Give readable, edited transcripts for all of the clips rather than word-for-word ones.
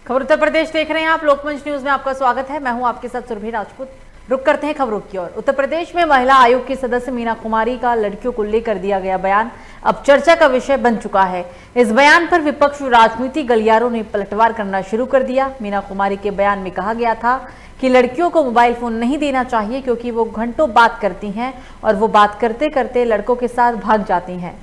खबर उत्तर प्रदेश देख रहे हैं आप। लोकमंच न्यूज में आपका स्वागत है। मैं हूं आपके साथ सुरभि राजपूत। रुक करते हैं खबरों की ओर। उत्तर प्रदेश में महिला आयोग की सदस्य मीना कुमारी का लड़कियों को लेकर दिया गया बयान अब चर्चा का विषय बन चुका है। इस बयान पर विपक्ष राजनीति गलियारों ने पलटवार करना शुरू कर दिया। मीना कुमारी के बयान में कहा गया था कि लड़कियों को मोबाइल फोन नहीं देना चाहिए क्योंकि वो घंटों बात करती हैं और वो बात करते करते लड़कों के साथ भाग जाती हैं।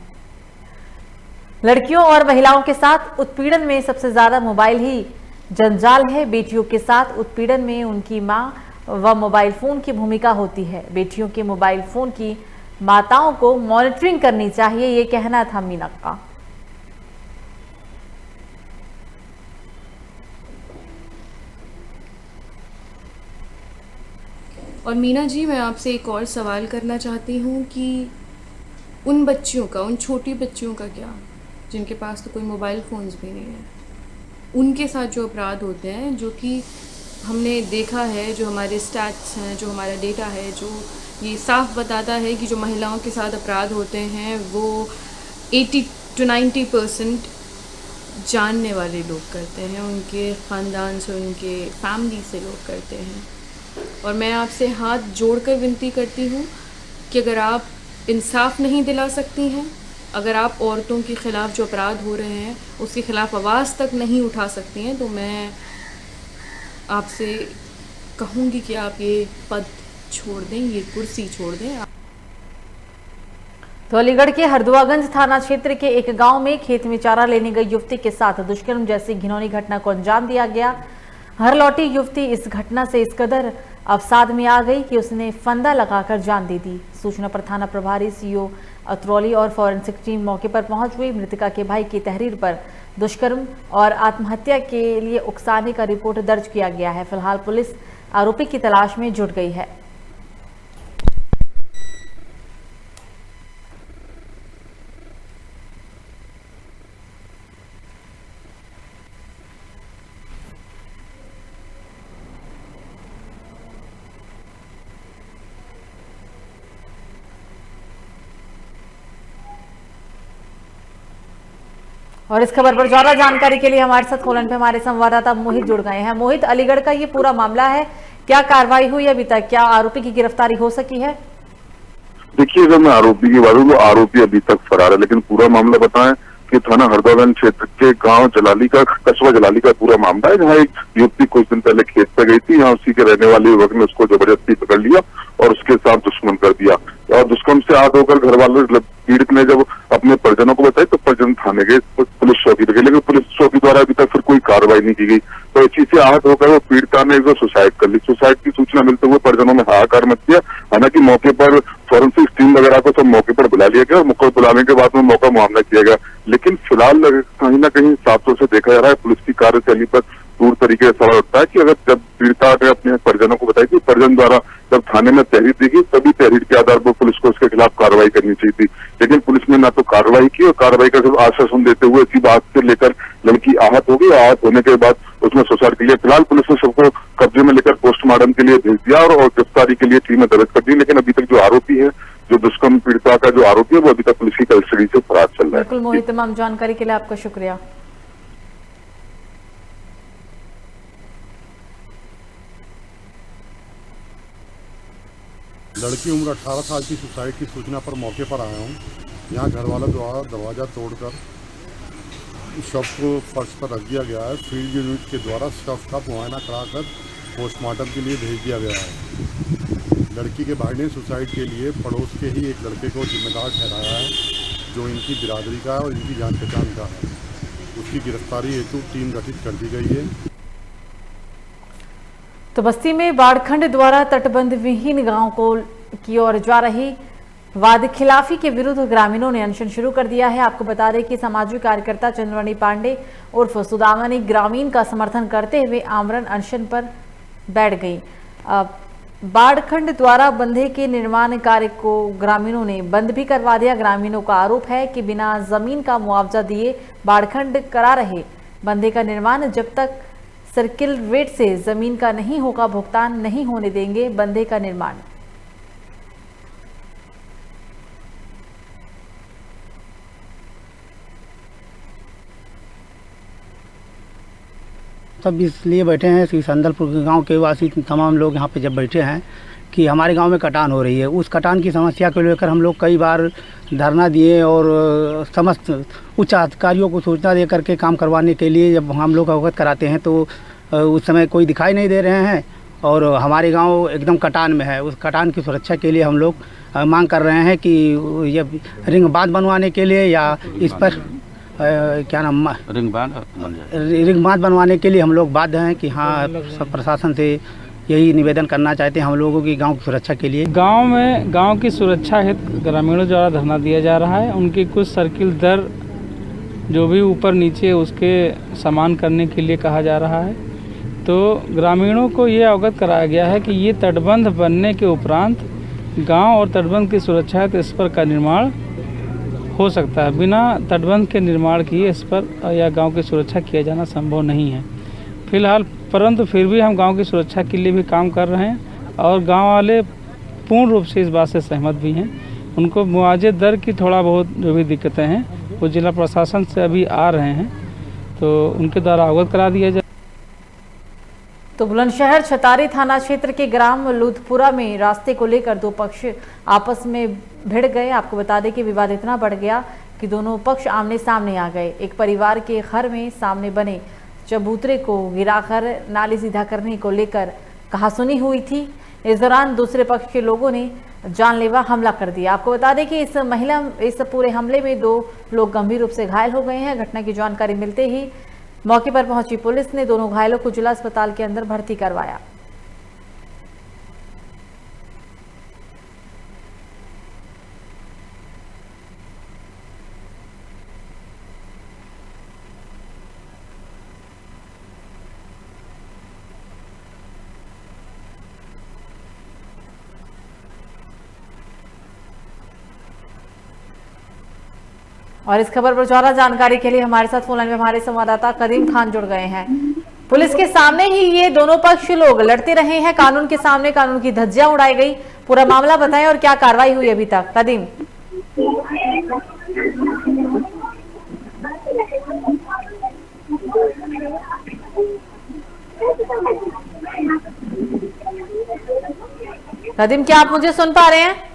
लड़कियों और महिलाओं के साथ उत्पीड़न में सबसे ज्यादा मोबाइल ही जंजाल है। बेटियों के साथ उत्पीड़न में उनकी मां व मोबाइल फोन की भूमिका होती है। बेटियों के मोबाइल फोन की माताओं को मॉनिटरिंग करनी चाहिए, ये कहना था मीना का। और मीना जी, मैं आपसे एक और सवाल करना चाहती हूँ कि उन बच्चियों का, उन छोटी बच्चियों का क्या, जिनके पास तो कोई मोबाइल फ़ोन्स भी नहीं है, उनके साथ जो अपराध होते हैं, जो कि हमने देखा है, जो हमारे स्टैट्स हैं, जो हमारा डेटा है, जो ये साफ बताता है कि जो महिलाओं के साथ अपराध होते हैं वो 80 to 90% जानने वाले लोग करते हैं, उनके ख़ानदान से, उनके फैमिली से लोग करते हैं। और मैं आपसे हाथ जोड़कर विनती करती हूँ कि अगर आप इंसाफ नहीं दिला सकती हैं, अगर आप औरतों के ख़िलाफ़ जो अपराध हो रहे हैं उसके ख़िलाफ़ आवाज़ तक नहीं उठा सकती हैं, तो मैं आपसे कहूँगी कि आप ये पद छोड़ दें, ये कुर्सी छोड़ दें। तो अलीगढ़ के हरदुआगंज थाना क्षेत्र के एक गांव में खेत में चारा लेने गई युवती के साथ दुष्कर्म जैसी घिनौनी घटना को अंजाम दिया गया। घर लौटी युवती इस घटना से इस कदर अवसाद में आ गई कि उसने फंदा लगाकर जान दे दी। सूचना पर थाना प्रभारी सीओ अतरौली और फॉरेंसिक टीम मौके पर पहुंच गई। मृतका के भाई की तहरीर पर दुष्कर्म और आत्महत्या के लिए उकसाने का रिपोर्ट दर्ज किया गया है। फिलहाल पुलिस आरोपी की तलाश में जुट गई है। और इस खबर पर ज्यादा जानकारी के लिए हमारे साथ फोन पे हमारे संवाददाता मोहित जुड़ गए हैं। मोहित, अलीगढ़ का ये पूरा मामला है, क्या कार्रवाई हुई अभी तक? क्या आरोपी की गिरफ्तारी हो सकी है? देखिए, अगर मैं आरोपी की बात करूं तो आरोपी अभी तक फरार है, लेकिन पूरा मामला बताएं कि थाना हरदौगंज क्षेत्र के गांव जलाली का, कस्बा जलाली का पूरा मामला है, जहां एक युवती कुछ दिन पहले खेत पे गई थी। यहाँ उसी के रहने वाले युवक ने उसको जबरदस्ती पकड़ लिया और उसके साथ दुश्मन कर दिया। और दुष्कर्म से आहत होकर घर वालों, पीड़ित ने जब अपने परिजनों को बताई तो परिजन थाने गए, पुलिस चौकी पे गए, लेकिन पुलिस चौकी द्वारा अभी तक फिर कोई कार्रवाई नहीं की गई। तो इस चीज से आहत होकर वो पीड़िता ने सुसाइड कर ली। सुसाइड की सूचना मिलते हुए परिजनों ने हाहाकार मच दिया। हालांकि मौके पर फॉरेंसिक टीम वगैरह को सब मौके पर बुला लिया गया और मौके बुलाने के बाद में मौका मुआयना किया गया। लेकिन फिलहाल कहीं ना कहीं साफ तौर से देखा जा रहा है पुलिस की कार्यशैली पर दूर तरीके से सवाल उठता है कि अगर जब पीड़िता ने अपने परिजनों को बताया कि परिजन द्वारा जब थाने में तहरीर दी गई, तभी तहरीर के आधार पर पुलिस को उसके खिलाफ कार्रवाई करनी चाहिए थी। लेकिन पुलिस ने ना तो कार्रवाई की और कार्रवाई का सिर्फ आश्वासन देते हुए इसी बात से लेकर लड़की आहत हो गई। आहत होने के बाद उसने सुसाइड कर लिया। फिलहाल पुलिस ने सबको कब्जे में लेकर पोस्टमार्टम के लिए भेज दिया और गिरफ्तारी के लिए टीमें दर्ज कर दी। लेकिन अभी तक जो आरोपी है, जो दुष्कर्म पीड़िता का जो आरोपी है, वो अभी तक पुलिस की कस्टडी से फरार चल रहा है। बिल्कुल मोहित, तमाम जानकारी के लिए आपका शुक्रिया। लड़की उम्र 18 साल की सुसाइड की सूचना पर मौके पर आया हूँ। यहाँ घर वालों द्वारा दरवाज़ा तोड़कर शव को फर्श पर रख दिया गया है। फील्ड यूनिट के द्वारा शव का मुआयना कराकर पोस्टमार्टम के लिए भेज दिया गया है। लड़की के भाई ने सुसाइड के लिए पड़ोस के ही एक लड़के को जिम्मेदार ठहराया है, जो इनकी बिरादरी का है और इनकी जान पहचान का है। उसकी गिरफ्तारी हेतु टीम गठित कर दी गई है। तो बस्ती में बाढ़खंड द्वारा तटबंध विहीन गांव को की ओर जा रही वाद खिलाफी के विरुद्ध ग्रामीणों ने अनशन शुरू कर दिया है। आपको बता दें कि सामाजिक कार्यकर्ता चंद्रमणि पांडे उर्फ सुदामा ने ग्रामीण का समर्थन करते हुए आमरण अनशन पर बैठ गई। बाढ़खंड द्वारा बंधे के निर्माण कार्य को ग्रामीणों ने बंद भी करवा दिया। ग्रामीणों का आरोप है कि बिना जमीन का मुआवजा दिए बाढ़खंड करा रहे बंधे का निर्माण जब तक सर्किल रेट से जमीन का नहीं होगा भुगतान नहीं होने देंगे बंधे का निर्माण। सब इसलिए बैठे हैं कि संदलपुर के गांव के वासी तमाम लोग यहाँ पे जब बैठे हैं कि हमारे गांव में कटान हो रही है, उस कटान की समस्या को लेकर हम लोग कई बार धरना दिए और समस्त उच्च अधिकारियों को सूचना दे करके काम करवाने के लिए जब हम लोग अवगत कराते हैं तो उस समय कोई दिखाई नहीं दे रहे हैं और हमारे गांव एकदम कटान में है। उस कटान की सुरक्षा के लिए हम लोग मांग कर रहे हैं कि ये रिंग बांध बनवाने के लिए या इस पर क्या नाम रिंग बांध बनवाने के लिए हम लोग बाध्य हैं कि हाँ, सब प्रशासन से यही निवेदन करना चाहते हैं हम लोगों की गांव की सुरक्षा के लिए। गांव की सुरक्षा हेतु ग्रामीणों द्वारा धरना दिया जा रहा है। उनकी कुछ सर्किल दर जो भी ऊपर नीचे उसके समान करने के लिए कहा जा रहा है। तो ग्रामीणों को ये अवगत कराया गया है कि ये तटबंध बनने के उपरांत गांव और तटबंध की सुरक्षा हेतु इस पर का निर्माण हो सकता है। बिना तटबंध के निर्माण किए इस पर या गांव की सुरक्षा किया जाना संभव नहीं है फिलहाल, परंतु फिर भी हम गांव की सुरक्षा के लिए भी काम कर रहे हैं और गांव वाले पूर्ण रूप से इस बात से सहमत भी हैं। उनको मुआवजे दर की थोड़ा बहुत जो भी दिक्कतें हैं वो जिला प्रशासन से अभी आ रहे हैं, तो उनके द्वारा अवगत करा दिया जाए। तो बुलंदशहर छतारी थाना क्षेत्र के ग्राम लूधपुरा में रास्ते को लेकर दो पक्ष आपस में भिड़ गए। आपको बता दें कि विवाद इतना बढ़ गया कि दोनों पक्ष आमने सामने आ गए। एक परिवार के घर में सामने बने चबूतरे को गिराकर नाली सीधा करने को लेकर कहासुनी हुई थी। इस दौरान दूसरे पक्ष के लोगों ने जानलेवा हमला कर दिया। आपको बता दें कि इस पूरे हमले में 2 लोग गंभीर रूप से घायल हो गए हैं। घटना की जानकारी मिलते ही मौके पर पहुंची पुलिस ने दोनों घायलों को जिला अस्पताल के अंदर भर्ती करवाया। और इस खबर पर ज्यादा जानकारी के लिए हमारे साथ फोन लाइन में हमारे संवाददाता कदीम खान जुड़ गए हैं। पुलिस के सामने ही ये दोनों पक्ष लोग लड़ते रहे हैं, कानून के सामने कानून की धज्जियां उड़ाई गई। पूरा मामला बताएं और क्या कार्रवाई हुई अभी तक, कदीम। कदीम, क्या आप मुझे सुन पा रहे हैं?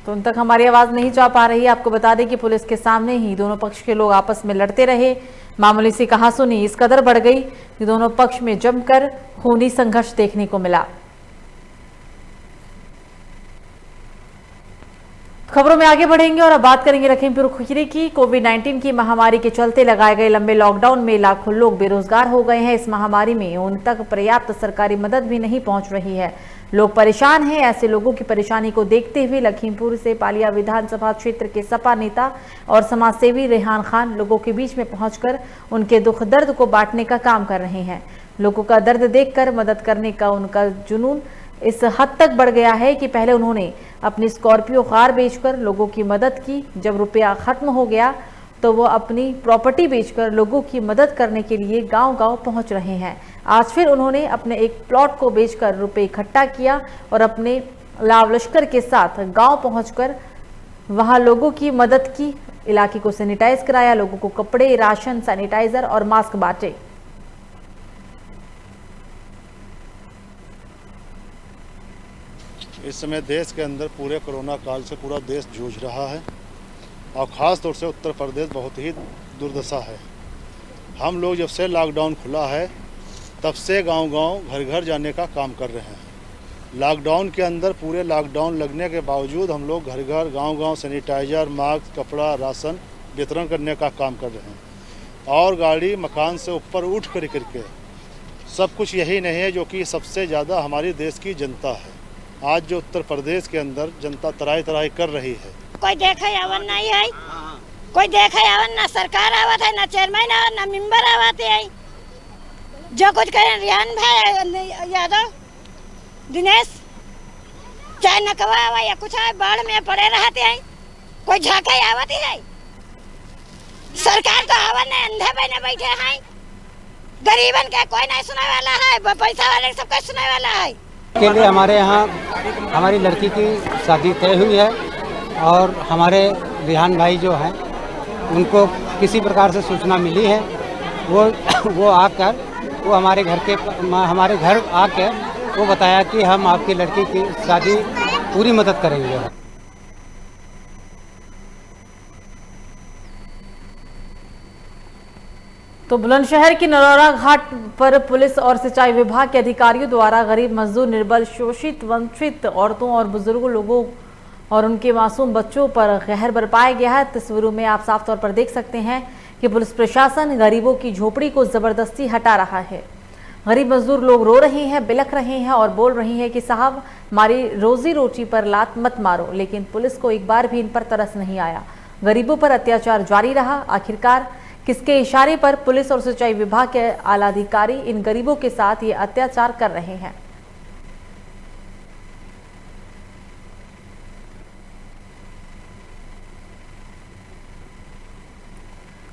तो उन तक हमारी आवाज नहीं जा पा रही। आपको बता दें कि पुलिस के सामने ही दोनों पक्ष के लोग आपस में लड़ते रहे। मामूली सी कहासुनी इस कदर बढ़ गई कि दोनों पक्ष में जमकर खूनी संघर्ष देखने को मिला। खबरों में आगे बढ़ेंगे और अब बात करेंगे लखीमपुर खीरी की। कोविड-19 की महामारी के चलते लगाए गए लंबे लॉकडाउन में लाखों लोग बेरोजगार हो गए हैं। इस महामारी में उन तक पर्याप्त सरकारी मदद भी नहीं पहुंच रही है। लोग परेशान हैं। ऐसे लोगों की परेशानी को देखते हुए लखीमपुर से पालिया विधानसभा क्षेत्र के सपा नेता और समाजसेवी रेहान खान लोगों के बीच में पहुंचकर उनके दुख दर्द को बांटने का काम कर रहे हैं। लोगों का दर्द देखकर मदद करने का उनका जुनून इस हद तक बढ़ गया है कि पहले उन्होंने अपनी स्कॉर्पियो कार बेचकर लोगों की मदद की। जब रुपया खत्म हो गया तो वो अपनी प्रॉपर्टी बेचकर लोगों की मदद करने के लिए गांव-गांव पहुंच रहे हैं। आज फिर उन्होंने अपने एक प्लॉट को बेचकर रुपए इकट्ठा किया और अपने लाव लश्कर के साथ गांव पहुंचकर वहां लोगों की मदद की। इलाके को सैनिटाइज कराया, लोगों को कपड़े, राशन, सैनिटाइजर और मास्क बांटे। इस समय देश के अंदर पूरे कोरोना काल से पूरा देश जूझ रहा है और ख़ास तौर से उत्तर प्रदेश बहुत ही दुर्दशा है। हम लोग जब से लॉकडाउन खुला है तब से गांव-गांव, घर-घर जाने का काम कर रहे हैं। लॉकडाउन के अंदर पूरे लॉकडाउन लगने के बावजूद हम लोग घर-घर, गांव-गांव सैनिटाइजर, मास्क, कपड़ा, राशन वितरण करने का काम कर रहे हैं और गाड़ी मकान से ऊपर उठ करके सब कुछ यही नहीं है जो कि सबसे ज़्यादा हमारी देश की जनता है। आज जो उत्तर प्रदेश के अंदर जनता तराई तराई कर रही है। कोई देखे आवन नहीं है, कोई देखे आवन ना सरकार आवत है, ना चेयरमैन आवत, ना मेंबर आवत है। जो कुछ करें रियान भाई यादव, दिनेश, चाहे नकवा आवा या कुछ आए, बाढ़ में पड़े रहते हैं, कोई झाके आवत है। सरकार तो आवन ने अंधे बने बैठे हैं, गरीबन का कोई नहीं सुनाने वाला है, पैसा वाले सबका सुनाने वाला है। के लिए हमारे यहाँ हमारी लड़की की शादी तय हुई है और हमारे रिहान भाई जो हैं उनको किसी प्रकार से सूचना मिली है, वो आकर वो हमारे घर आकर वो बताया कि हम आपकी लड़की की शादी पूरी मदद करेंगे। तो बुलंदशहर की नरौरा घाट पर पुलिस और सिंचाई विभाग के अधिकारियों द्वारा गरीब मजदूर, निर्बल, शोषित, वंचित औरतों और बुजुर्गों लोगों और उनके मासूम बच्चों पर कहर बरपाया गया है। तस्वीरों में आप साफ तौर पर देख सकते हैं कि पुलिस प्रशासन गरीबों की झोपड़ी को जबरदस्ती हटा रहा है। गरीब मजदूर लोग रो रहे हैं, बिलख रहे हैं और बोल रहे हैं कि साहब हमारी रोजी रोटी पर लात मत मारो, लेकिन पुलिस को एक बार भी इन पर तरस नहीं आया। गरीबों पर अत्याचार जारी रहा। आखिरकार किसके इशारे पर पुलिस और सिंचाई विभाग के आला अधिकारी इन गरीबों के साथ ये अत्याचार कर रहे हैं?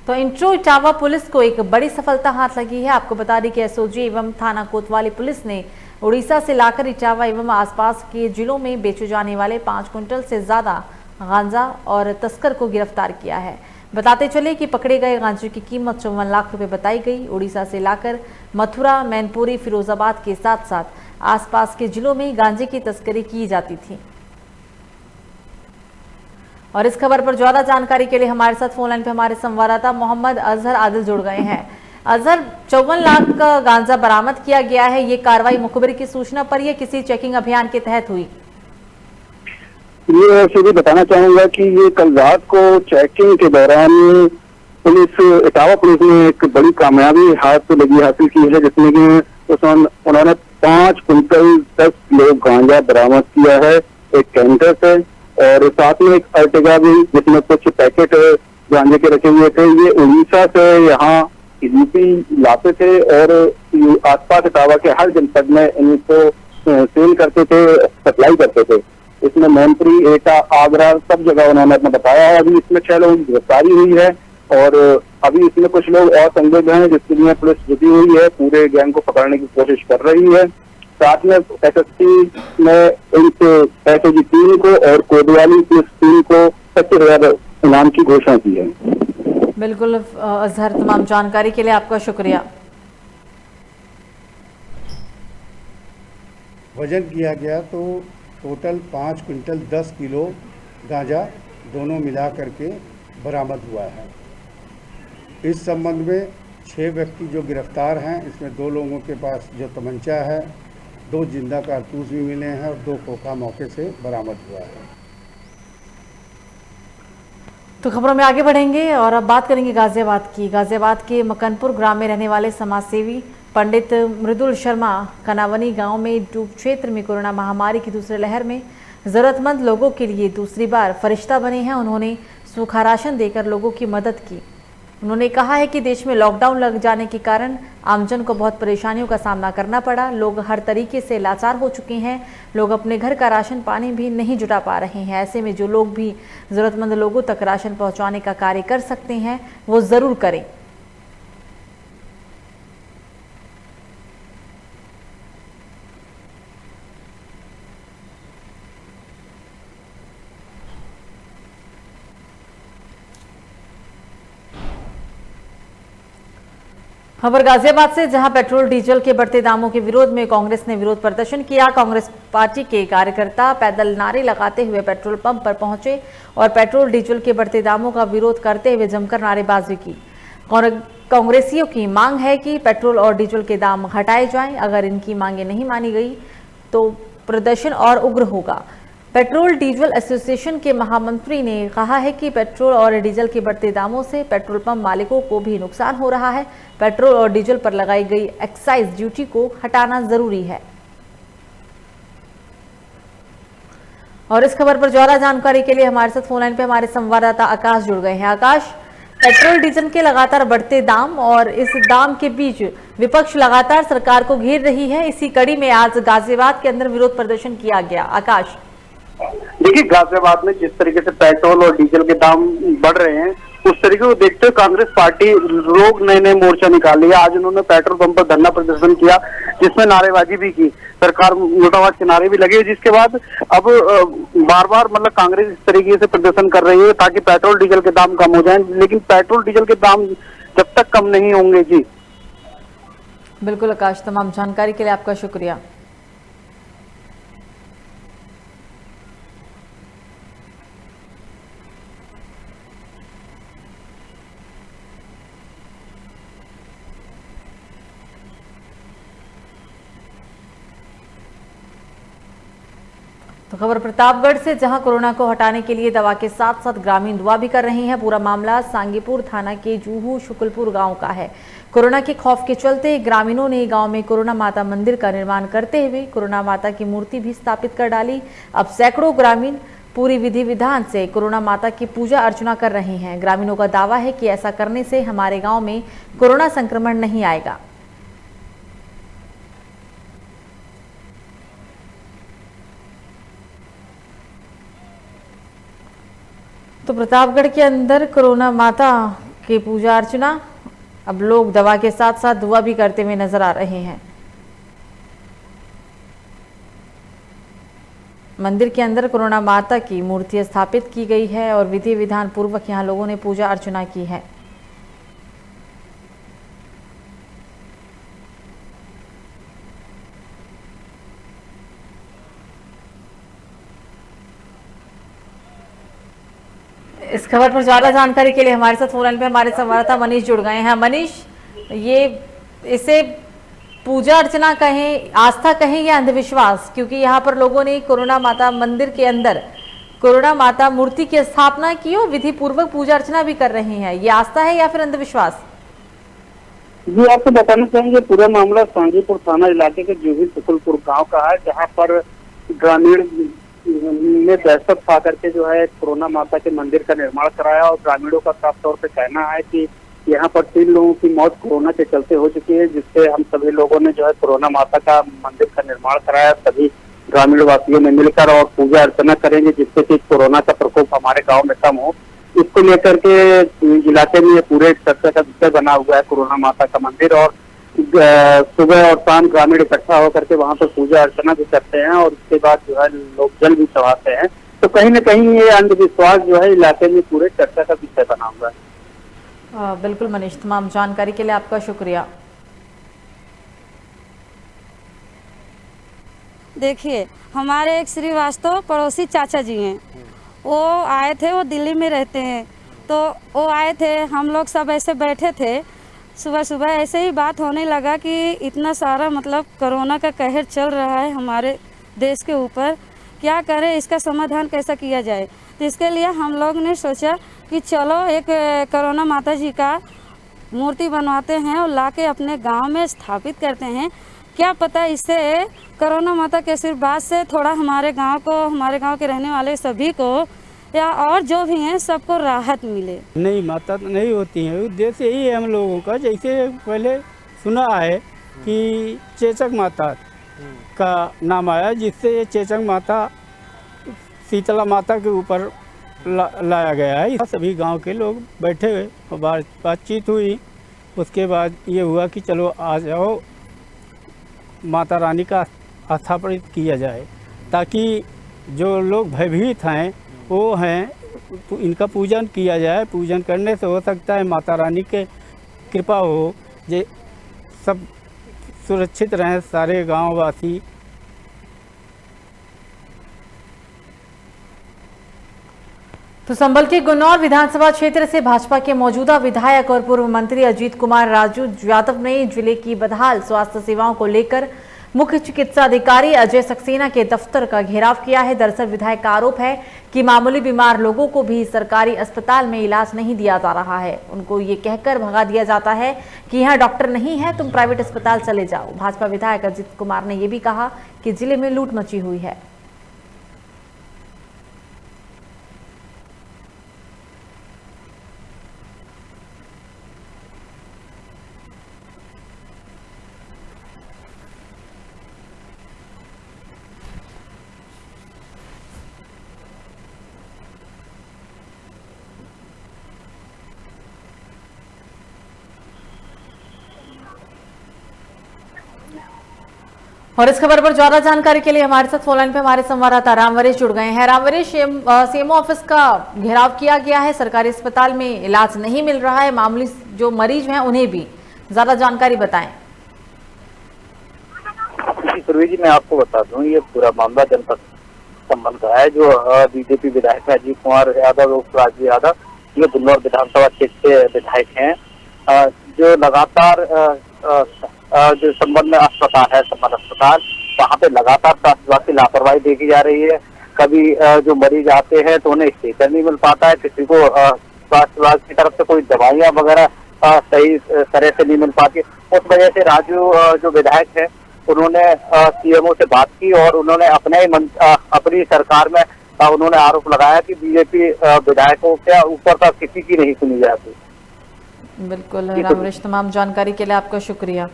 तो इंट्रो इटावा पुलिस को एक बड़ी सफलता हाथ लगी है। आपको बता दें कि एसओजी एवं थाना कोतवाली पुलिस ने उड़ीसा से लाकर इटावा एवं आसपास के जिलों में बेचे जाने वाले 5 कुंटल से ज्यादा गांजा और तस्कर को गिरफ्तार किया है। बताते चले कि पकड़े गए गांजे की कीमत 54 लाख रुपए बताई गई। उड़ीसा से लाकर मथुरा, मैनपुरी, फिरोजाबाद के साथ साथ आसपास के जिलों में गांजे की तस्करी की जाती थी। और इस खबर पर ज्यादा जानकारी के लिए हमारे साथ फोन लाइन पे हमारे संवाददाता मोहम्मद अजहर आदिल जुड़ गए हैं। अजहर, 54 लाख का गांजा बरामद किया गया है। ये कार्रवाई मुखबिर की सूचना पर या किसी चेकिंग अभियान के तहत हुई? ये वैसे भी बताना चाहूंगा कि ये कल रात को चेकिंग के दौरान इटावा पुलिस ने एक बड़ी कामयाबी हासिल की है, जिसमें कि उन्होंने 5 कुंटल 10 किलो गांजा बरामद किया है एक कैंटर से, और साथ में एक अर्टिगा भी जिसमें कुछ पैकेट गांजे के रखे हुए थे। ये उड़ीसा से यहाँ यूपी लाते थे और आसपास इटावा के हर जनपद में इनको सेल करते थे, सप्लाई करते थे। इसमें मैनपुरी, एटा, आगरा सब जगह उन्होंने अपना बताया है। अभी इसमें 6 लोगों की गिरफ्तारी हुई है और अभी इसमें कुछ लोग और संदिग्ध हैं, जिसके लिए पुलिस जुटी हुई है, पूरे गैंग को पकड़ने की कोशिश कर रही है। साथ में एसएसपी ने इनसे एसओजी टीम को और कोतवाली पुलिस टीम को 25,000 इनाम की घोषणा की है। बिल्कुल अजहर, तमाम जानकारी के लिए आपका शुक्रिया। वजन किया गया तो टोटल 5 कुंटल 10 किलो गांजा दोनों मिला करके बरामद हुआ है। इस संबंध में 6 व्यक्ति जो गिरफ्तार हैं, इसमें 2 लोगों के पास जो तमंचा है, 2 जिंदा कारतूस भी मिले हैं और 2 खोखा मौके से बरामद हुआ है। तो खबरों में आगे बढ़ेंगे और अब बात करेंगे गाजियाबाद की। गाजियाबाद के मकनपुर ग्राम में रहने वाले समाजसेवी पंडित मृदुल शर्मा कनावनी गांव में डूब क्षेत्र में कोरोना महामारी की दूसरी लहर में जरूरतमंद लोगों के लिए दूसरी बार फरिश्ता बने हैं। उन्होंने सूखा राशन देकर लोगों की मदद की। उन्होंने कहा है कि देश में लॉकडाउन लग जाने के कारण आमजन को बहुत परेशानियों का सामना करना पड़ा। लोग हर तरीके से लाचार हो चुके हैं। लोग अपने घर का राशन पानी भी नहीं जुटा पा रहे हैं। ऐसे में जो लोग भी जरूरतमंद लोगों तक राशन पहुंचाने का कार्य कर सकते हैं वो जरूर करें। खबर गाजियाबाद से, जहां पेट्रोल डीजल के बढ़ते दामों के विरोध में कांग्रेस ने विरोध प्रदर्शन किया। कांग्रेस पार्टी के कार्यकर्ता पैदल नारे लगाते हुए पेट्रोल पंप पर पहुंचे और पेट्रोल डीजल के बढ़ते दामों का विरोध करते हुए जमकर नारेबाजी की। कांग्रेसियों की मांग है कि पेट्रोल और डीजल के दाम हटाए जाएं। अगर इनकी मांगें नहीं मानी गई तो प्रदर्शन और उग्र होगा। पेट्रोल डीजल एसोसिएशन के महामंत्री ने कहा है कि पेट्रोल और डीजल के बढ़ते दामों से पेट्रोल पंप मालिकों को भी नुकसान हो रहा है। पेट्रोल और डीजल पर लगाई गई एक्साइज ड्यूटी को हटाना जरूरी है। और इस खबर पर ज्यादा जानकारी के लिए हमारे साथ फोन लाइन पे हमारे संवाददाता आकाश जुड़ गए हैं। आकाश, पेट्रोल डीजल के लगातार बढ़ते दाम और इस दाम के बीच विपक्ष लगातार सरकार को घेर रही है। इसी कड़ी में आज गाजियाबाद के अंदर विरोध प्रदर्शन किया गया। आकाश, देखिए, गाजियाबाद में जिस तरीके से पेट्रोल और डीजल के दाम बढ़ रहे हैं उस तरीके को देखते हुए कांग्रेस पार्टी लोग नए नए मोर्चा निकाल लिया। आज उन्होंने पेट्रोल पंप पर धरना प्रदर्शन किया, जिसमें नारेबाजी भी की, सरकार मुर्दाबाद के नारे भी लगे, जिसके बाद अब बार बार मतलब कांग्रेस इस तरीके से प्रदर्शन कर रही है ताकि पेट्रोल डीजल के दाम कम हो जाएं, लेकिन पेट्रोल डीजल के दाम जब तक कम नहीं होंगे जी। बिल्कुल आकाश, तमाम जानकारी के लिए आपका शुक्रिया। तो खबर प्रतापगढ़ से, जहां कोरोना को हटाने के लिए दवा के साथ साथ ग्रामीण दुआ भी कर रहे हैं। पूरा मामला सांगीपुर थाना के जूहू शुक्लपुर गांव का है। कोरोना के खौफ के चलते ग्रामीणों ने गांव में कोरोना माता मंदिर का निर्माण करते हुए कोरोना माता की मूर्ति भी स्थापित कर डाली। अब सैकड़ों ग्रामीण पूरी विधि विधान से कोरोना माता की पूजा अर्चना कर रहे हैं। ग्रामीणों का दावा है कि ऐसा करने से हमारे गाँव में कोरोना संक्रमण नहीं आएगा। तो प्रतापगढ़ के अंदर कोरोना माता की पूजा अर्चना, अब लोग दवा के साथ साथ दुआ भी करते हुए नजर आ रहे हैं। मंदिर के अंदर कोरोना माता की मूर्ति स्थापित की गई है और विधि विधान पूर्वक यहां लोगों ने पूजा अर्चना की है। इस खबर पर ज्यादा जानकारी के लिए हमारे साथ फोन लाइन पे हमारे संवाददाता मनीष जुड़ गए हैं। मनीष, ये इसे पूजा अर्चना कहें, आस्था कहें या अंधविश्वास, क्योंकि यहाँ पर लोगों ने कोरोना माता मंदिर के अंदर कोरोना माता मूर्ति की स्थापना की और विधि पूर्वक पूजा अर्चना भी कर रहे हैं, ये आस्था है या फिर अंधविश्वास? जी, आपको बताना चाहेंगे पूरा मामला सांगीपुर थाना इलाके के जूहू शुक्लपुर गाँव का है, जहाँ पर ग्रामीण ने दहशत खा करके जो है कोरोना माता के मंदिर का निर्माण कराया और ग्रामीणों का साफ तौर पे कहना है कि यहाँ पर 3 लोगों की मौत कोरोना के चलते हो चुकी है, जिससे हम सभी लोगों ने जो है कोरोना माता का मंदिर का निर्माण कराया। सभी ग्रामीण वासियों ने मिलकर और पूजा अर्चना करेंगे, जिससे कि कोरोना का प्रकोप हमारे गाँव में कम हो। इसको लेकर के इलाके में पूरे चर्चा का विषय बना हुआ है कोरोना माता का मंदिर, और सुबह और शाम ग्रामीण इकट्ठा होकर के वहाँ पर पूजा अर्चना भी करते हैं और उसके बाद जो है लोग जल भी चढ़ाते हैं। तो कहीं न कहीं ये अंधविश्वास जो है इलाके में पूरे चर्चा का विषय बना हुआ है। बिल्कुल मनीष, तमाम जानकारी के लिए आपका शुक्रिया। देखिए, हमारे एक श्रीवास्तव पड़ोसी चाचा जी हैं, वो आए थे, वो दिल्ली में रहते हैं, तो वो आए थे, हम लोग सब ऐसे बैठे थे, सुबह सुबह ऐसे ही बात होने लगा कि इतना सारा मतलब कोरोना का कहर चल रहा है हमारे देश के ऊपर, क्या करें, इसका समाधान कैसा किया जाए। तो इसके लिए हम लोग ने सोचा कि चलो एक कोरोना माता जी का मूर्ति बनवाते हैं और लाके अपने गांव में स्थापित करते हैं। क्या पता इससे कोरोना माता के आशीर्वाद से थोड़ा हमारे गांव को, हमारे गांव के रहने वाले सभी को या और जो भी हैं सबको राहत मिले। नहीं, माता तो नहीं होती है, उद्देश्य यही है हम लोगों का। जैसे पहले सुना है कि चेचक माता का नाम आया, जिससे ये चेचक माता शीतला माता के ऊपर लाया गया है। सभी गांव के लोग बैठे हुए और बातचीत हुई, उसके बाद ये हुआ कि चलो आ जाओ, माता रानी का स्थापित किया जाए, ताकि जो लोग भयभीत हैं वो हैं तो इनका पूजन किया जाए। पूजन करने से हो सकता है माता रानी के कृपा हो, जे सब सुरक्षित रहें सारे गांववासी। तो संभल के गुन्नौर विधानसभा क्षेत्र से भाजपा के मौजूदा विधायक और पूर्व मंत्री अजीत कुमार राजू यादव ने जिले की बदहाल स्वास्थ्य सेवाओं को लेकर मुख्य चिकित्सा अधिकारी अजय सक्सेना के दफ्तर का घेराव किया है। दरअसल विधायक का आरोप है कि मामूली बीमार लोगों को भी सरकारी अस्पताल में इलाज नहीं दिया जा रहा है। उनको ये कहकर भगा दिया जाता है कि यहाँ डॉक्टर नहीं है, तुम प्राइवेट अस्पताल चले जाओ। भाजपा विधायक अजीत कुमार ने यह भी कहा कि जिले में लूट मची हुई है। और इस खबर पर ज्यादा जानकारी के लिए हमारे साथ फोन लाइन पे हमारे संवाददाता रामवरेश जुड़ गए हैं। रामवरेश, सीएमओ ऑफिस का घेराव किया गया है, सरकारी अस्पताल में इलाज नहीं मिल रहा है, मामूली जो मरीज हैं उन्हें भी, ज्यादा जानकारी बताएं। सुरभि जी, मैं आपको बता दूं, ये पूरा मामला जनपद संबंध का है। जो बीजेपी विधायक अजीत कुमार यादव उर्फ राजू यादव, ये बिल्लौर विधानसभा क्षेत्र के विधायक हैं, जो लगातार जो संबंध में अस्पताल है, संबंध अस्पताल, वहाँ पे लगातार स्वास्थ्य विभाग की लापरवाही देखी जा रही है। कभी जो मरीज आते हैं तो उन्हें स्टेशन नहीं मिल पाता है, किसी को स्वास्थ्य विभाग की तरफ से कोई दवाइयाँ वगैरह सही तरह से नहीं मिल पाती। उस वजह से राजू जो विधायक है, उन्होंने सीएमओ से बात की और उन्होंने अपनी सरकार में उन्होंने आरोप लगाया कि बीजेपी विधायकों के ऊपर का किसी की नहीं सुनी जाती। बिल्कुल रामवरेश, तमाम जानकारी के लिए आपका शुक्रिया।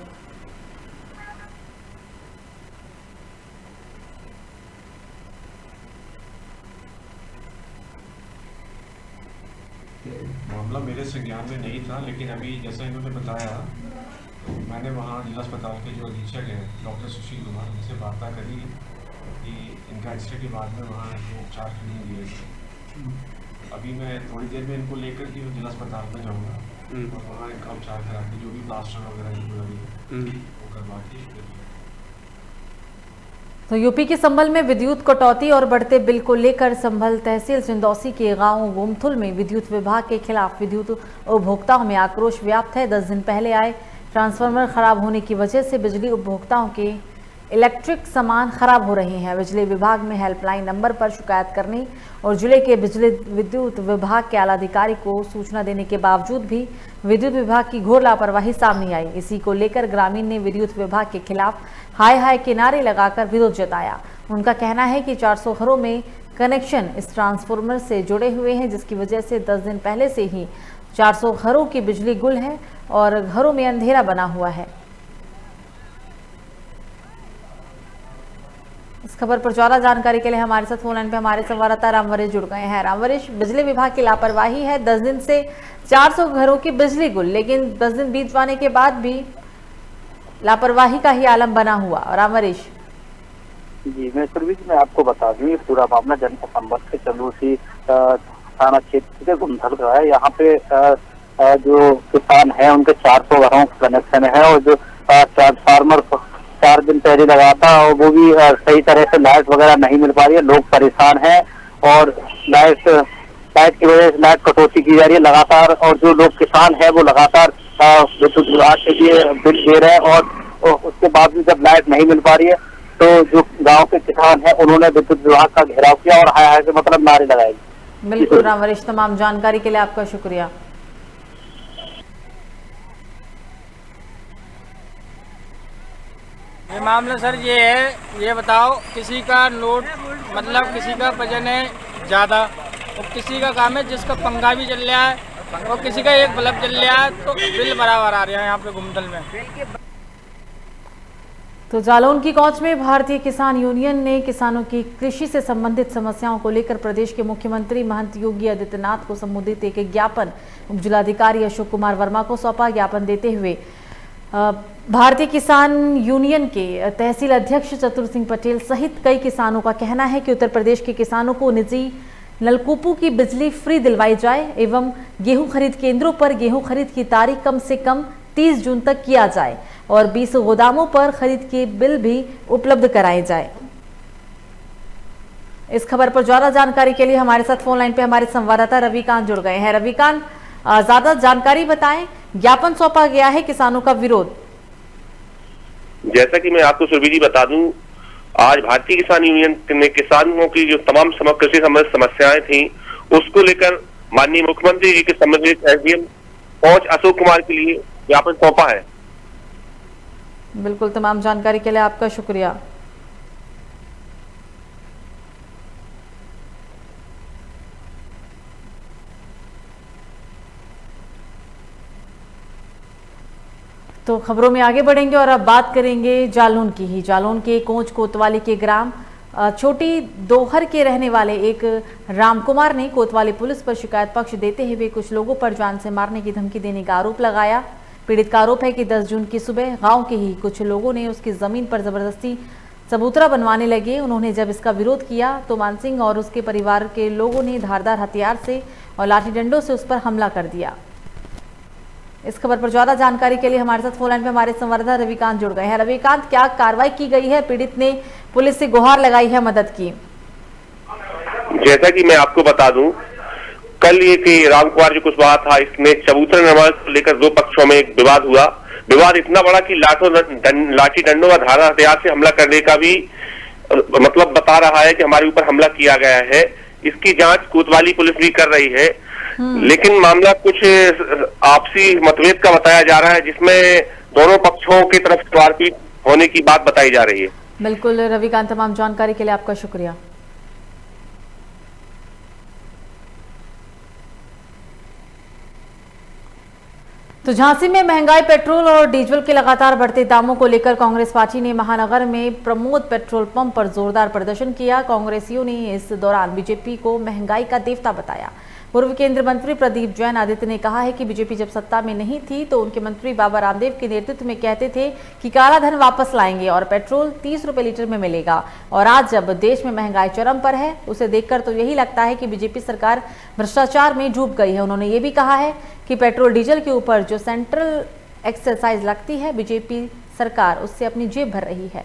मामला मेरे संज्ञान में नहीं था, लेकिन अभी जैसा इन्होंने बताया तो मैंने वहाँ जिला अस्पताल के जो अधीक्षक हैं डॉक्टर सुशील कुमार, उनसे वार्ता करी कि इनका एक्सरे के बाद में वहाँ उपचार के लिए दिए गए। अभी मैं थोड़ी देर में इनको लेकर के जिला अस्पताल में जाऊँगा और वहाँ इनका उपचार करा के जो भी प्लास्टर वगैरह इनको लगे वो करवा के। तो यूपी के संभल में विद्युत कटौती और बढ़ते बिल को लेकर संभल तहसील चिंदौसी के गांव गोमथुल में विद्युत विभाग के खिलाफ विद्युत उपभोक्ताओं में आक्रोश व्याप्त है। 10 दिन पहले आए ट्रांसफार्मर खराब होने की वजह से बिजली उपभोक्ताओं के इलेक्ट्रिक सामान खराब हो रहे हैं। बिजली विभाग में हेल्पलाइन नंबर पर शिकायत करने और जिले के बिजली विद्युत विभाग के आला अधिकारी को सूचना देने के बावजूद भी विद्युत विभाग की घोर लापरवाही सामने आई। इसी को लेकर ग्रामीण ने विद्युत विभाग के खिलाफ हाय हाय के नारे लगाकर विरोध जताया। उनका कहना है कि 400 घरों में कनेक्शन इस ट्रांसफार्मर से जुड़े हुए हैं, जिसकी वजह से 10 दिन पहले से ही 400 घरों की बिजली गुल है और घरों में अंधेरा बना हुआ है। इस खबर पर ज्यादा जानकारी के लिए हमारे साथ फोन लाइन पे हमारे संवाददाता रामवरेश जुड़ गए हैं। रामवरेश, बिजली विभाग की लापरवाही है, 10 दिन से 400 घरों की बिजली गुल, लेकिन 10 दिन बीत जाने के बाद भी लापरवाही का ही आलम बना हुआ। रामवरेश जी, मैं सुरभि जी, मैं आपको बता दूं, ये पूरा मामला जनपद संबल के चंदूसी थाना क्षेत्र के गुमथल का है। यहाँ पे जो किसान है उनके 400 घरों का कनेक्शन है और जो ट्रांसफार्मर 4 दिन पहले लगा था और वो भी सही तरह से लाइट वगैरह नहीं मिल पा रही है। लोग परेशान हैं और लाइट की वजह से लाइट कटौती की जा रही है लगातार, और जो लोग किसान है वो लगातार विद्युत विभाग के लिए बिल दे रहे हैं और उसके बाद भी जब लाइट नहीं मिल पा रही है तो जो गांव के किसान है उन्होंने विद्युत विभाग का घेराव किया और हाय हाय के मतलब नारे लगाए। बिल्कुल रामवरेश, तमाम जानकारी के लिए आपका शुक्रिया। ये मामला सर ये है, ये बताओ, किसी का नोट मतलब किसी का वजन है ज़्यादा और किसी का काम है जिसका पंखा भी चल रहा है और किसी का एक बल्ब जल रहा है, तो बिल बराबर आ रहा है यहाँ पे गुमथल में। तो जालौन की कौच में भारतीय किसान यूनियन ने किसानों की कृषि से संबंधित समस्याओं को लेकर प्रदेश के मुख्यमंत्री महंत योगी आदित्यनाथ को संबोधित एक ज्ञापन उपजिलाधिकारी अशोक कुमार वर्मा को सौंपा। ज्ञापन देते हुए भारतीय किसान यूनियन के तहसील अध्यक्ष चतुर सिंह पटेल सहित कई किसानों का कहना है कि उत्तर प्रदेश के किसानों को निजी नलकूपों की बिजली फ्री दिलवाई जाए एवं गेहूं खरीद केंद्रों पर गेहूं खरीद की तारीख कम से कम 30 जून तक किया जाए और 20 गोदामों पर खरीद के बिल भी उपलब्ध कराए जाए। इस खबर पर ज्यादा जानकारी के लिए हमारे साथ फोन लाइन पे हमारे संवाददाता रविकांत जुड़ गए हैं। रविकांत, ज्यादा जानकारी बताएं, ज्ञापन सौंपा गया है, किसानों का विरोध। जैसा कि मैं आपको सुरभि जी बता दूं, आज भारतीय किसान यूनियन ने किसानों की जो तमाम कृषि संबंधित समस्याएं थी उसको लेकर माननीय मुख्यमंत्री जी के संबंधित एसडीएम कौच अशोक कुमार के लिए ज्ञापन सौंपा है। बिल्कुल, तमाम जानकारी के लिए आपका शुक्रिया। तो खबरों में आगे बढ़ेंगे और अब बात करेंगे जालौन की ही। जालौन के कोंच कोतवाली के ग्राम छोटी दोहर के रहने वाले एक रामकुमार ने कोतवाली पुलिस पर शिकायत पक्ष देते हुए कुछ लोगों पर जान से मारने की धमकी देने का आरोप लगाया। पीड़ित का आरोप है कि 10 जून की सुबह गांव के ही कुछ लोगों ने उसकी जमीन पर जबरदस्ती चबूतरा बनवाने लगे। उन्होंने जब इसका विरोध किया तो मान सिंह और उसके परिवार के लोगों ने धारदार हथियार से और लाठी डंडों से उस पर हमला कर दिया। इस खबर पर ज्यादा जानकारी के लिए हमारे साथ फोन लाइन पे हमारे संवाददाता रविकांत जुड़ गए हैं। रविकांत, क्या कार्रवाई की गई है? पीड़ित ने पुलिस से गुहार लगाई है मदद की। जैसा कि मैं आपको बता दूं, कल ये कि राम कुमार जो कुशवाहा था, इसने चबूतरा निर्माण को लेकर दो पक्षों में एक विवाद हुआ। विवाद इतना बड़ा कि लाठी डंडों व धारा हथियार से हमला करने का भी मतलब बता रहा है कि हमारे ऊपर हमला किया गया है। इसकी जांच कोतवाली पुलिस भी कर रही है, लेकिन मामला कुछ आपसी मतभेद का बताया जा रहा है, जिसमें दोनों पक्षों की तरफ से मारपीट होने की बात बताई जा रही है। बिल्कुल रविकांत, तमाम जानकारी के लिए आपका शुक्रिया। तो झांसी में महंगाई, पेट्रोल और डीजल के लगातार बढ़ते दामों को लेकर कांग्रेस पार्टी ने महानगर में प्रमोद पेट्रोल पंप पर जोरदार प्रदर्शन किया। कांग्रेसियों ने इस दौरान बीजेपी को महंगाई का देवता बताया। पूर्व केंद्रीय मंत्री प्रदीप जैन आदित्य ने कहा है कि बीजेपी जब सत्ता में नहीं थी तो उनके मंत्री बाबा रामदेव के नेतृत्व में कहते थे कि काला धन वापस लाएंगे और पेट्रोल 30 रुपए लीटर में मिलेगा। और आज जब देश में महंगाई चरम पर है, उसे देखकर तो यही लगता है कि बीजेपी सरकार भ्रष्टाचार में डूब गई है। उन्होंने ये भी कहा है कि पेट्रोल डीजल के ऊपर जो सेंट्रल एक्साइज लगती है, बीजेपी सरकार उससे अपनी जेब भर रही है।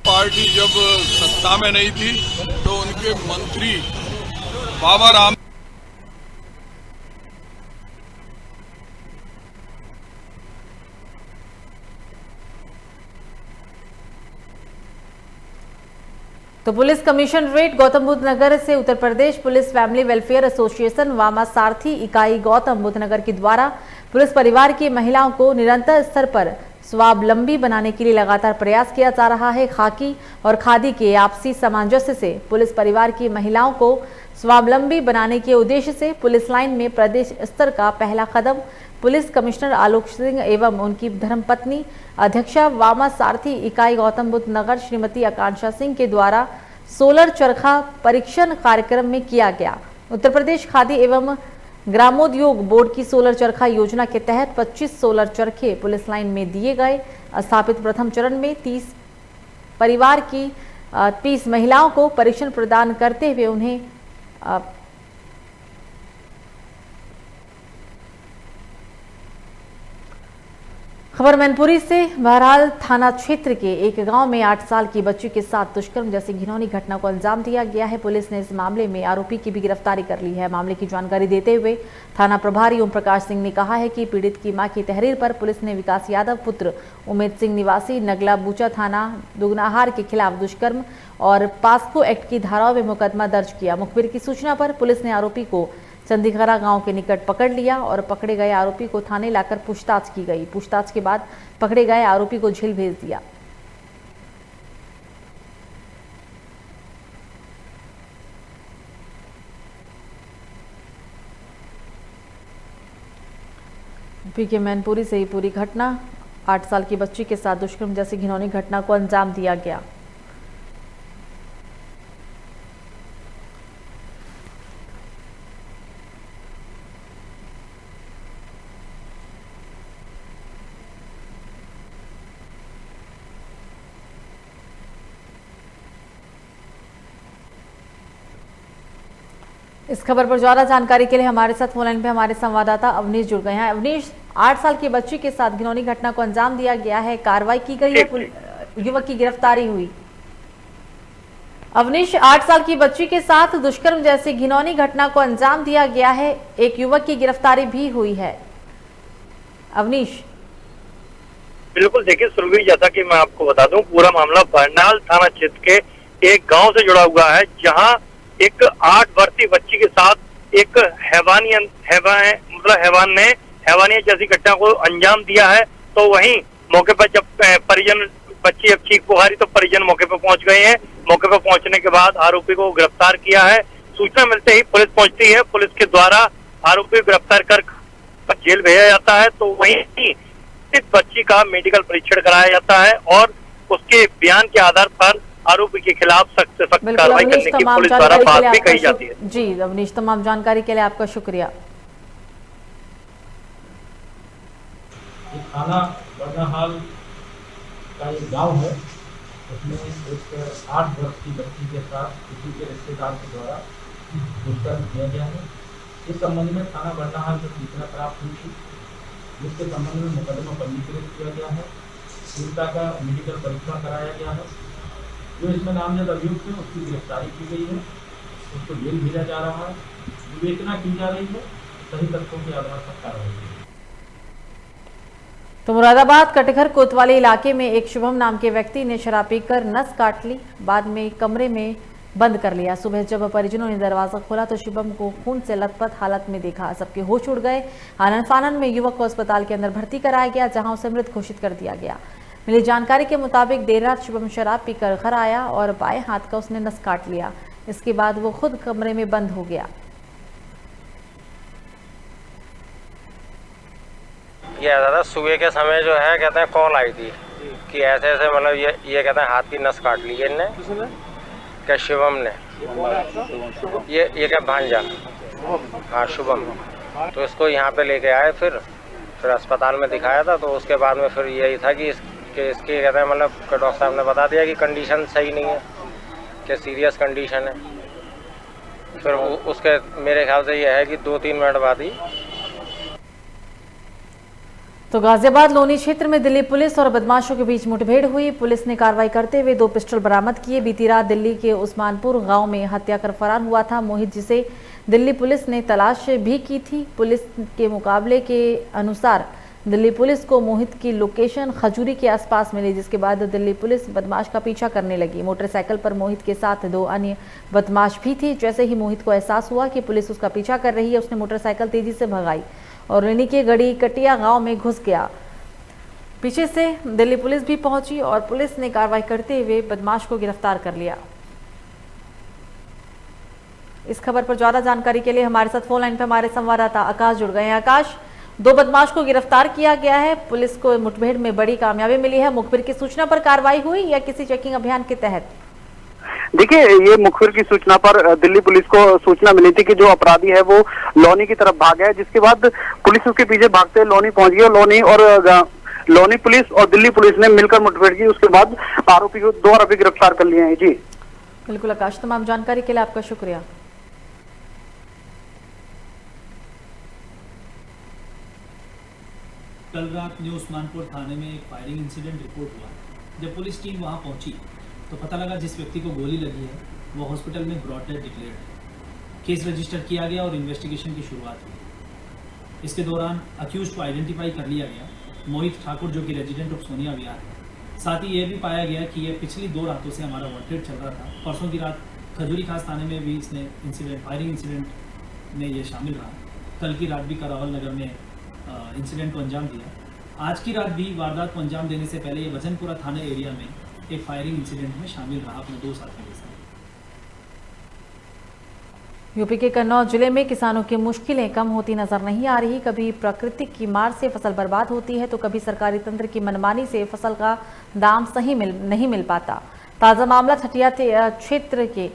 पार्टी जब सत्ता में नहीं थी तो उनके मंत्री बाबा राम तो पुलिस कमिश्नरेट गौतम बुद्ध नगर से Uttar Pradesh police family welfare association वामा सारथी इकाई गौतम बुद्ध नगर के द्वारा पुलिस परिवार की महिलाओं को निरंतर स्तर पर स्वावलंबी बनाने के लिए लगातार प्रयास किया जा रहा है। खाकी और खादी के आपसी सामंजस्य से पुलिस परिवार की महिलाओं को स्वावलंबी बनाने के उद्देश्य से पुलिस लाइन में प्रदेश स्तर का पहला कदम पुलिस कमिश्नर आलोक सिंह एवं उनकी धर्मपत्नी अध्यक्षा वामा सारथी इकाई गौतम बुद्ध नगर श्रीमती आकांक्षा सिंह के द्वारा सोलर चरखा परीक्षण कार्यक्रम में किया गया। उत्तर प्रदेश खादी एवं ग्रामोद्योग बोर्ड की सोलर चरखा योजना के तहत 25 सोलर चरखे पुलिस लाइन में दिए गए। स्थापित प्रथम चरण में 30 परिवार की 30 महिलाओं को परीक्षण प्रदान करते हुए उन्हें खबर मैनपुरी से। बहरहाल थाना क्षेत्र के एक गांव में 8 साल की बच्ची के साथ दुष्कर्म जैसी घिनौनी घटना को अंजाम दिया गया है। पुलिस ने इस मामले में आरोपी की भी गिरफ्तारी कर ली है। मामले की जानकारी देते हुए थाना प्रभारी ओम प्रकाश सिंह ने कहा है कि पीड़ित की मां की तहरीर पर पुलिस ने विकास यादव पुत्र उमेद सिंह निवासी नगला बूचा थाना दुगनाहार के खिलाफ दुष्कर्म और पास्को एक्ट की धाराओं में मुकदमा दर्ज किया। मुखबिर की सूचना पर पुलिस ने आरोपी को चंदीखरा गांव के निकट पकड़ लिया और पकड़े गए आरोपी को थाने लाकर पूछताछ की गई। पूछताछ के बाद पकड़े गए आरोपी को जेल भेज दिया। यूपी के मैनपुरी से ही पूरी घटना, 8 साल की बच्ची के साथ दुष्कर्म जैसी घिनौनी घटना को अंजाम दिया गया। इस खबर पर ज्यादा जानकारी के लिए हमारे साथ फोन लाइन पे हमारे संवाददाता अवनीश जुड़ गए हैं। अवनीश, 8 साल की बच्ची के साथ घिनौनी घटना को अंजाम दिया गया है, कार्रवाई की गई है, युवक की गिरफ्तारी हुई। अवनीश, 8 साल की बच्ची के साथ दुष्कर्म जैसी घिनौनी घटना को अंजाम दिया गया है, एक युवक की गिरफ्तारी भी हुई है। अवनीश, बिल्कुल, देखिए सुरभि, जैसा कि मैं आपको बता दूं, पूरा मामला बरनाल थाना क्षेत्र के एक गांव से जुड़ा हुआ है, जहां एक 8 वर्षीय बच्ची के साथ एक हैवान ने हैवानियत जैसी घटना को अंजाम दिया है। तो वहीं मौके पर जब परिजन बच्ची अब चीख पुकारी तो परिजन मौके पर पहुंच गए हैं। मौके पर पहुंचने के बाद आरोपी को गिरफ्तार किया है। सूचना मिलते ही पुलिस पहुंचती है। पुलिस के द्वारा आरोपी को गिरफ्तार कर जेल भेजा जाता है। तो वहीं इस बच्ची का मेडिकल परीक्षण कराया जाता है और उसके बयान के आधार पर आरोपी के खिलाफ सख्त से सख्त कार्रवाई करने की पुलिस द्वारा बात भी कही जाती है। जी अवनीश, तमाम जानकारी के लिए आपका शुक्रिया। थाना बर्नाहाल का एक गांव है, उसमें एक 8 वर्ष की बच्ची के साथ किसी के रिश्तेदार के द्वारा दुष्कर्म किया गया है। इस संबंध में थाना बर्नाहाल से सूचना प्राप्त हुई थी, जिसके संबंध में मुकदमा पंजीकृत किया गया है। पीड़िता का मेडिकल परीक्षण कराया गया है। जो इसमें नामजद अभियुक्त है उसकी गिरफ्तारी की गई है, उसको जेल भेजा जा रहा है, विवेचना की जा रही है, सही तथ्यों के आधार पर कार्रवाई की। तो मुरादाबाद कटघर कोतवाली इलाके में एक शुभम नाम के व्यक्ति ने शराब पीकर नस काट ली, बाद में कमरे में बंद कर लिया। सुबह जब परिजनों ने दरवाजा खोला तो शुभम को खून से लथपथ हालत में देखा। सबके होश उड़ गए। आनन फानन में युवक को अस्पताल के अंदर भर्ती कराया गया, जहां उसे मृत घोषित कर दिया गया। मिली जानकारी के मुताबिक देर रात शुभम शराब पीकर घर आया और बाएं हाथ का उसने नस काट लिया। इसके बाद वो खुद कमरे में बंद हो गया। ये दादा सुबह के समय जो है कहते हैं कॉल आई थी कि ऐसे ऐसे मतलब ये कहते हैं हाथ की नस काट ली है इनने, क्या शिवम ने, ये क्या भांजा, हाँ शुभम। तो इसको यहाँ पे लेके आए, फिर अस्पताल में दिखाया था। तो उसके बाद में फिर यही था कि इसकी कहते हैं मतलब डॉक्टर साहब ने बता दिया कि कंडीशन सही नहीं है, कि सीरियस कंडीशन है। फिर उसके मेरे ख्याल से ये है कि 2-3 मिनट बाद ही। तो गाजियाबाद लोनी क्षेत्र में दिल्ली पुलिस और बदमाशों के बीच मुठभेड़ हुई। पुलिस ने कार्रवाई करते हुए 2 पिस्टल बरामद किए। बीती रात दिल्ली के उस्मानपुर गांव में हत्या कर फरार हुआ था मोहित, जिसे दिल्ली पुलिस ने तलाश भी की थी। पुलिस के मुकाबले के अनुसार दिल्ली पुलिस को मोहित की लोकेशन खजूरी के आसपास मिली, जिसके बाद दिल्ली पुलिस बदमाश का पीछा करने लगी। मोटरसाइकिल पर मोहित के साथ 2 अन्य बदमाश भी थे। जैसे ही मोहित को एहसास हुआ कि पुलिस उसका पीछा कर रही है, उसने मोटरसाइकिल तेजी से भगाई और रेनी के गड़ी कटिया गांव में घुस गया। पीछे से दिल्ली पुलिस भी पहुंची और पुलिस ने कार्रवाई करते हुए बदमाश को गिरफ्तार कर लिया। इस खबर पर ज्यादा जानकारी के लिए हमारे साथ फोन लाइन पर हमारे संवाददाता आकाश जुड़ गए हैं। आकाश, 2 बदमाश को गिरफ्तार किया गया है, पुलिस को मुठभेड़ में बड़ी कामयाबी मिली है। मुखबिर की सूचना पर कार्रवाई हुई या किसी चेकिंग अभियान के तहत? देखिए, ये मुखबिर की सूचना पर दिल्ली पुलिस को सूचना मिली थी कि जो अपराधी है वो लोनी की तरफ भागा है, जिसके बाद पुलिस उसके पीछे भागते लोनी पहुंच गई। लोनी पुलिस और दिल्ली पुलिस ने मिलकर मुठभेड़ की। उसके बाद 2 आरोपी गिरफ्तार कर लिए हैं। जी बिल्कुल आकाश, तमाम जानकारी के लिए आपका शुक्रिया। कल रात न्यू उस्मानपुर थाने में एक फायरिंग इंसिडेंट रिपोर्ट हुआ। जब पुलिस टीम वहां पहुंची तो पता लगा जिस व्यक्ति को गोली लगी है वो हॉस्पिटल में ब्रॉड डेथ डिक्लेयर्ड है। केस रजिस्टर किया गया और इन्वेस्टिगेशन की शुरुआत हुई। इसके दौरान अक्यूज को आइडेंटिफाई कर लिया गया, मोहित ठाकुर, जो कि रेजिडेंट ऑफ सोनिया विहार है। साथ ही ये भी पाया गया कि ये पिछली 2 रातों से हमारा वांटेड चल रहा था। परसों की रात खजूरी खास थाने में भी इसने फायरिंग इंसिडेंट में ये शामिल रहा। कल की रात भी करावल नगर में इंसिडेंट को अंजाम दिया। आज की रात भी वारदात को अंजाम देने से पहले ये वजनपुरा थाना एरिया में एक फायरिंग इंसिडेंट में शामिल रहा अपने 2 साथियों के साथ। यूपी के कन्नौज जिले में किसानों की मुश्किलें कम होती नजर नहीं आ रही। कभी प्रकृति की मार से फसल बर्बाद होती है तो कभी सरकारी तंत्र की मनमानी से फसल का दाम सही नहीं मिल पाता। ताज़ा मामला ठटिया क्षेत्र के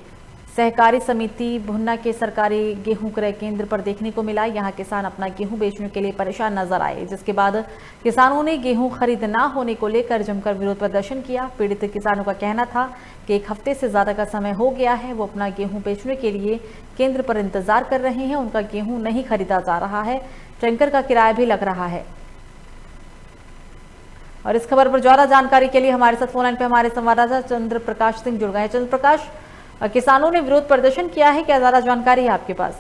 सहकारी समिति भुन्ना के सरकारी गेहूं क्रय केंद्र पर देखने को मिला। यहां किसान अपना गेहूं बेचने के लिए परेशान नजर आए, जिसके बाद किसानों ने गेहूं खरीद ना होने को लेकर जमकर विरोध प्रदर्शन किया। पीड़ित किसानों का कहना था कि 1 हफ्ते से ज्यादा का समय हो गया है, वो अपना गेहूं बेचने के लिए केंद्र पर इंतजार कर रहे हैं। उनका गेहूं नहीं खरीदा जा रहा है, टैंकर का किराया भी लग रहा है। और इस खबर पर ज्यादा जानकारी के लिए हमारे साथ फोन लाइन पे हमारे संवाददाता चंद्र प्रकाश सिंह जुड़ गए हैं। चंद्र प्रकाश, किसानों ने विरोध प्रदर्शन किया है, क्या ज्यादा जानकारी है आपके पास?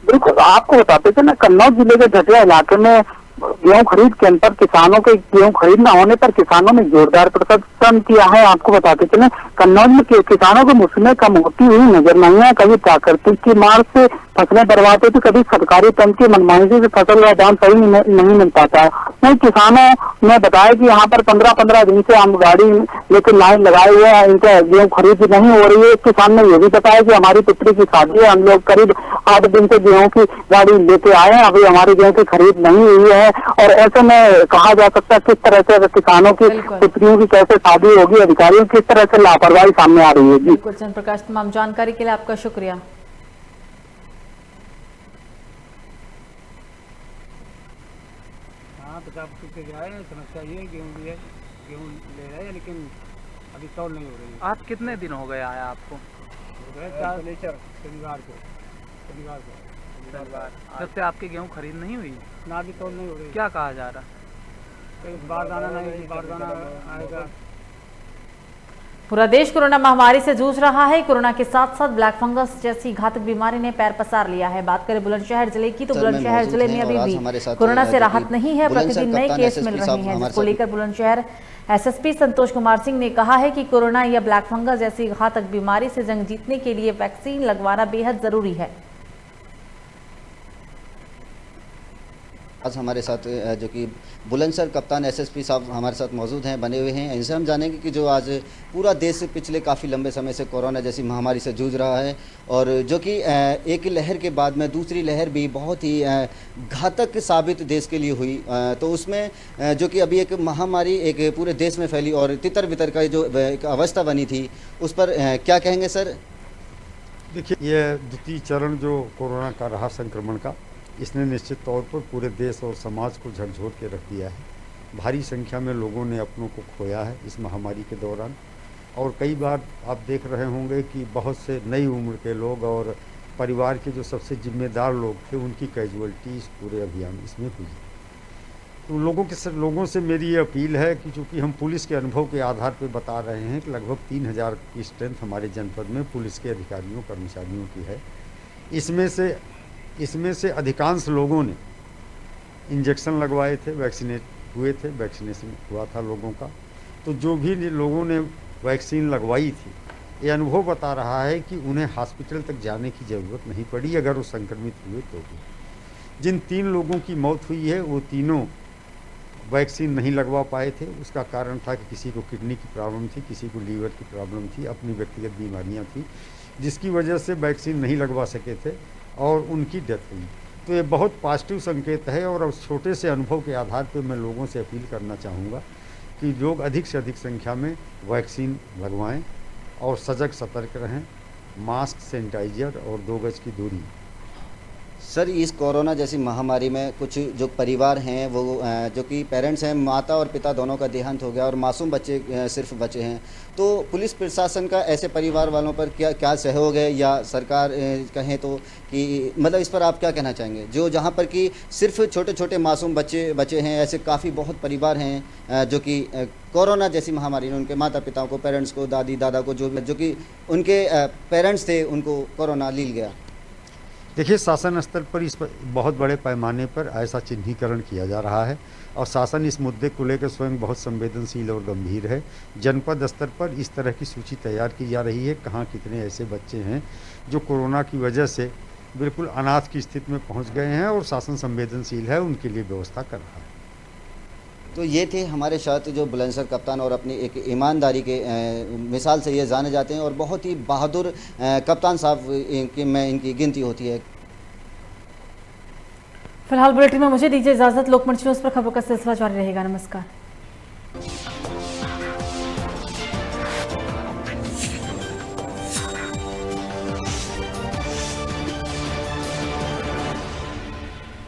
बिल्कुल, आपको बताते थे ना, कन्नौज जिले के ठटिया इलाके में गेहूं खरीद केंद्र पर किसानों के गेहूं खरीद न होने पर किसानों ने जोरदार प्रदर्शन किया है। आपको बताते चले, कन्नौज में किसानों की मुश्किलें कम होती हुई नजर नहीं है। कभी प्राकृतिक की मार से फसलें बर्बाद होती, कभी सरकारी तंत्र की मनमानी से फसल का दाम सही नहीं मिल पाता है। नहीं, किसानों ने बताया कि यहाँ पर 15-15 दिन से हम गाड़ी लेकर लाइन लगाए हुए हैं, इनका गेहूं खरीद नहीं हो रही है। किसान ने ये भी बताया कि हमारी पुत्री की शादी है, हम लोग करीब 8 दिन से गेहूं की गाड़ी लेके आए हैं, अभी हमारी गेहूं की खरीद नहीं हुई है। और ऐसे में कहा जा सकता है किस तरह से किसानों की पुत्रियों की कैसे शादी होगी, अधिकारियों किस तरह से लापरवाही सामने आ रही है। जी बिल्कुल चंद्र प्रकाश, तमाम जानकारी के लिए आपका शुक्रिया। हाँ 50 के गया है। समस्या ये है गेहूँ भी है, गेहूँ ले रहे हैं लेकिन अभी तौल नहीं हो रही है। आप कितने दिन हो गए आया आपको? हो गए 4 शनिवार को। तब से आपकी गेहूँ खरीद नहीं हुई? ना भी तौल नहीं हो रही। क्या कहा जा रहा? बारदाना नहीं, बारदाना आएगा। पूरा देश कोरोना महामारी से जूझ रहा है। कोरोना के साथ साथ ब्लैक फंगस जैसी घातक बीमारी ने पैर पसार लिया है। बात करें बुलंदशहर जिले की तो बुलंदशहर जिले में अभी भी कोरोना से राहत नहीं है। प्रतिदिन नए केस मिल रहे हैं, जिसको लेकर बुलंदशहर एसएसपी संतोष कुमार सिंह ने कहा है कि कोरोना या ब्लैक फंगस जैसी घातक बीमारी से जंग जीतने के लिए वैक्सीन लगवाना बेहद जरूरी है। आज हमारे साथ जो कि बुलंदशहर कप्तान एसएसपी साहब हमारे साथ मौजूद हैं, बने हुए हैं। इनसे हम जानेंगे कि जो आज पूरा देश पिछले काफ़ी लंबे समय से कोरोना जैसी महामारी से जूझ रहा है और जो कि एक लहर के बाद में दूसरी लहर भी बहुत ही घातक साबित देश के लिए हुई, तो उसमें जो कि अभी एक महामारी एक पूरे देश में फैली और तितर बितर का जो एक अवस्था बनी थी, उस पर क्या कहेंगे सर? देखिए, ये द्वितीय चरण जो कोरोना का रहा संक्रमण का, इसने निश्चित तौर पर पूरे देश और समाज को झकझोर के रख दिया है। भारी संख्या में लोगों ने अपनों को खोया है इस महामारी के दौरान और कई बार आप देख रहे होंगे कि बहुत से नई उम्र के लोग और परिवार के जो सबसे जिम्मेदार लोग थे उनकी कैजुअलिटी इस पूरे अभियान इसमें हुई। तो लोगों से मेरी ये अपील है कि चूँकि हम पुलिस के अनुभव के आधार पर बता रहे हैं कि लगभग 3000 की स्ट्रेंथ हमारे जनपद में पुलिस के अधिकारियों कर्मचारियों की है। इसमें से अधिकांश लोगों ने इंजेक्शन लगवाए थे, वैक्सीनेट हुए थे, वैक्सीनेशन हुआ था लोगों का। तो जो भी लोगों ने वैक्सीन लगवाई थी, ये अनुभव बता रहा है कि उन्हें हॉस्पिटल तक जाने की ज़रूरत नहीं पड़ी अगर वो संक्रमित हुए तो भी। जिन 3 लोगों की मौत हुई है वो तीनों वैक्सीन नहीं लगवा पाए थे। उसका कारण था कि किसी को किडनी की प्रॉब्लम थी, किसी को लीवर की प्रॉब्लम थी, अपनी व्यक्तिगत बीमारियाँ थी, जिसकी वजह से वैक्सीन नहीं लगवा सके थे और उनकी डेथ हुई। तो ये बहुत पॉजिटिव संकेत है और उस छोटे से अनुभव के आधार पर मैं लोगों से अपील करना चाहूँगा कि लोग अधिक से अधिक संख्या में वैक्सीन लगवाएं और सजग सतर्क रहें, मास्क, सैनिटाइजर और 2 गज की दूरी। सर, इस कोरोना जैसी महामारी में कुछ जो परिवार हैं वो जो कि पेरेंट्स हैं, माता और पिता दोनों का देहांत हो गया और मासूम बच्चे सिर्फ बचे हैं, तो पुलिस प्रशासन का ऐसे परिवार वालों पर क्या सहयोग है या सरकार कहें तो कि मतलब इस पर आप क्या कहना चाहेंगे? जो जहां पर कि सिर्फ छोटे छोटे मासूम बच्चे बचे हैं, ऐसे काफ़ी बहुत परिवार हैं जो कि कोरोना जैसी महामारी ने उनके माता पिताओं को, पेरेंट्स को, दादी दादा को, जो कि उनके पेरेंट्स थे उनको कोरोना लील गया। देखिए, शासन स्तर पर इस बहुत बड़े पैमाने पर ऐसा चिन्हीकरण किया जा रहा है और शासन इस मुद्दे को लेकर स्वयं बहुत संवेदनशील और गंभीर है। जनपद स्तर पर इस तरह की सूची तैयार की जा रही है, कहाँ कितने ऐसे बच्चे हैं जो कोरोना की वजह से बिल्कुल अनाथ की स्थिति में पहुंच गए हैं और शासन संवेदनशील है, उनके लिए व्यवस्था कर रहा है। तो ये थे हमारे साथ जो बुलंदशहर कप्तान और अपनी एक ईमानदारी के मिसाल से ये जाने जाते हैं और बहुत ही बहादुर कप्तान साहब में इनकी गिनती होती है। फिलहाल बुलेटिन में मुझे दीजिए इजाजत। लोकमंच न्यूज़ पर खबरों का सिलसिला जारी रहेगा। नमस्कार।